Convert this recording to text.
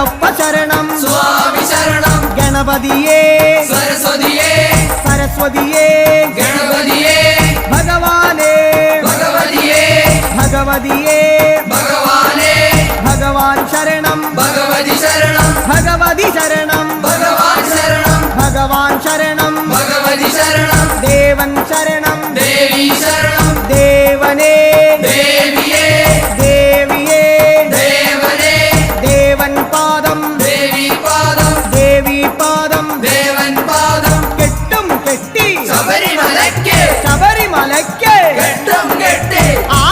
അയ്യപ്പ ശരണം സ്വാമി ശരണം ഗണപതിയേ സരസ്വതിയേ സരസ്വതിയേ ഗണപതിയേ ഭഗവാനേ ഭഗവതിയേ ഭഗവതിയേ ഭഗവാനേ ഭഗവാൻ ശരണം ഭഗവതി ശരണം ഭഗവതി ശരണം ഭഗവാൻ ശരണം ഭഗവാൻ ശരണം ഭഗവതി ശരണം ദേവൻ ശരണം ദേവി ശരണം ദേവനേ ദേവിയേ ദേവിയേ ദേവനേ ദേവൻ പാദം ദേവി പാദം ദേവി പാദം ദേവൻ പാദം കെട്ടും കെട്ടി ശബരിമലയ്ക്ക് ശബരിമലയ്ക്ക് കെട്ടും കെട്ടി ആ